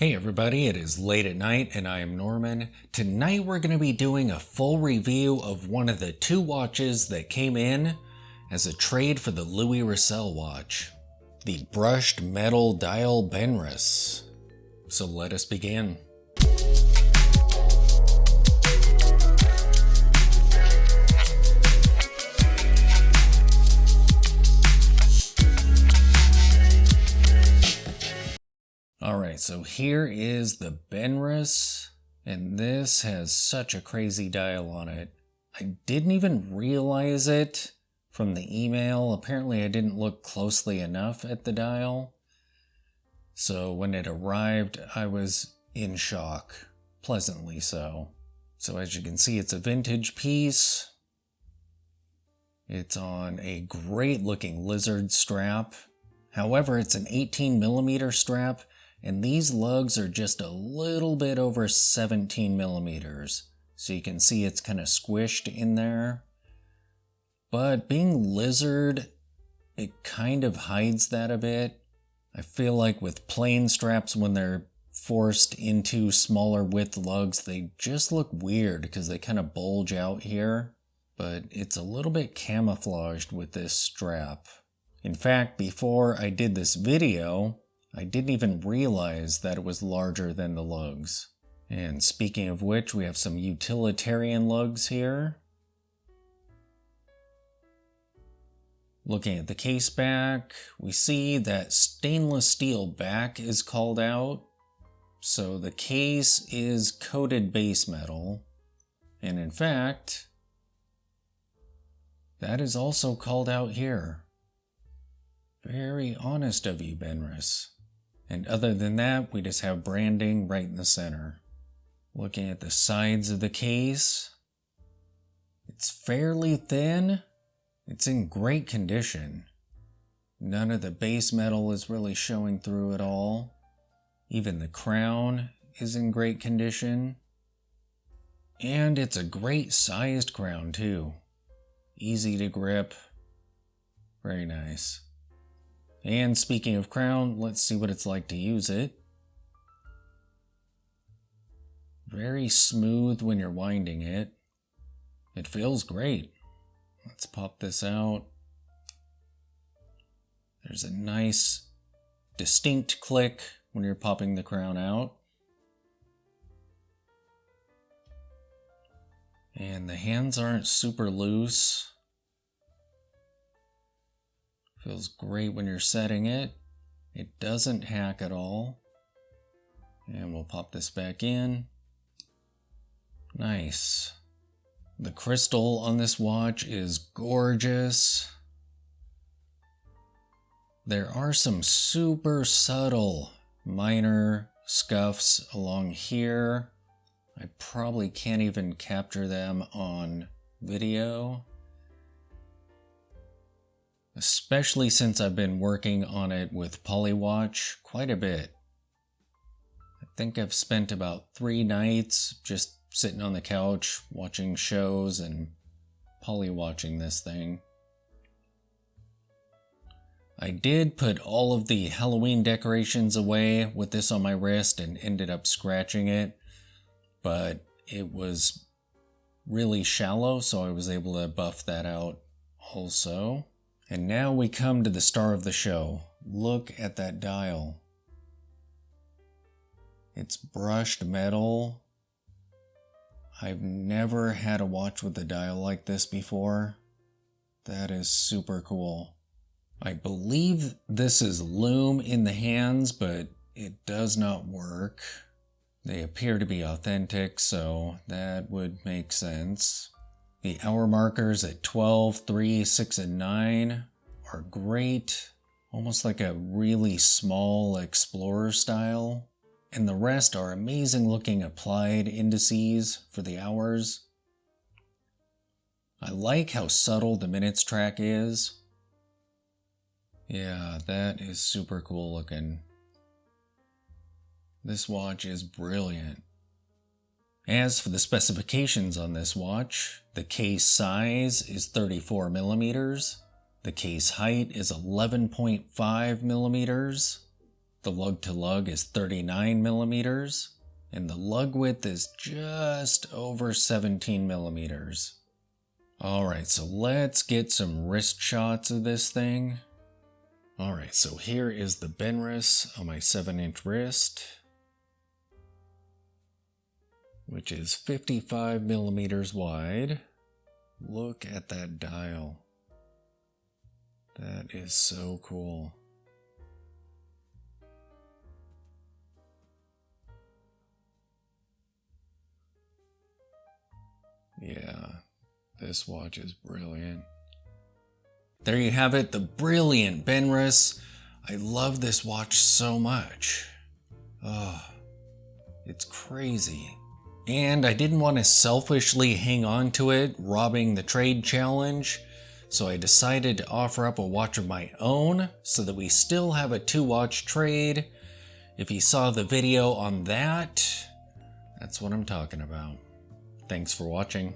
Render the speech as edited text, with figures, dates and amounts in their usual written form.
Hey everybody, it is late at night and I am Norman. Tonight we're going to be doing a full review of one of the two watches that came in as a trade for the Louis Rossel watch, the brushed metal dial Benrus. So let us begin. Alright, so here is the Benrus, and this has such a crazy dial on it. I didn't even realize it from the email. Apparently I didn't look closely enough at the dial. So when it arrived, I was in shock, pleasantly so. So as you can see, it's a vintage piece. It's on a great looking lizard strap. However, it's an 18mm strap. And these lugs are just a little bit over 17 millimeters. So you can see it's kind of squished in there. But being lizard, it kind of hides that a bit. I feel like with plain straps, when they're forced into smaller width lugs, they just look weird because they kind of bulge out here. But it's a little bit camouflaged with this strap. In fact, before I did this video, I didn't even realize that it was larger than the lugs. And speaking of which, we have some utilitarian lugs here. Looking at the case back, we see that stainless steel back is called out. So the case is coated base metal. And in fact, that is also called out here. Very honest of you, Benrus. And other than that, we just have branding right in the center. Looking at the sides of the case, it's fairly thin. It's in great condition. None of the base metal is really showing through at all. Even the crown is in great condition. And it's a great sized crown too. Easy to grip. Very nice. And speaking of crown, let's see what it's like to use it. Very smooth when you're winding it. It feels great. Let's pop this out. There's a nice, distinct click when you're popping the crown out. And the hands aren't super loose. Feels great when you're setting it. It doesn't hack at all. And we'll pop this back in. Nice. The crystal on this watch is gorgeous. There are some super subtle minor scuffs along here. I probably can't even capture them on video. Especially since I've been working on it with Polywatch quite a bit. I think I've spent about 3 nights just sitting on the couch watching shows and polywatching this thing. I did put all of the Halloween decorations away with this on my wrist and ended up scratching it, but it was really shallow, so I was able to buff that out also. And now we come to the star of the show. Look at that dial. It's brushed metal. I've never had a watch with a dial like this before. That is super cool. I believe this is lume in the hands, but it does not work. They appear to be authentic, so that would make sense. The hour markers at 12, 3, 6, and 9 are great, almost like a really small explorer style. And the rest are amazing looking applied indices for the hours. I like how subtle the minutes track is. Yeah, that is super cool looking. This watch is brilliant. As for the specifications on this watch, the case size is 34 millimeters. The case height is 11.5 millimeters. The lug to lug is 39 millimeters, and the lug width is just over 17 millimeters. Alright, so let's get some wrist shots of this thing. Alright, so here is the Benrus on my 7-inch wrist, which is 55 millimeters wide. Look at that dial. That is so cool. Yeah, this watch is brilliant. There you have it, the brilliant Benrus. I love this watch so much. Oh, it's crazy. And I didn't want to selfishly hang on to it, robbing the trade challenge, so I decided to offer up a watch of my own so that we still have a 2-watch trade. If you saw the video on that, that's what I'm talking about. Thanks for watching.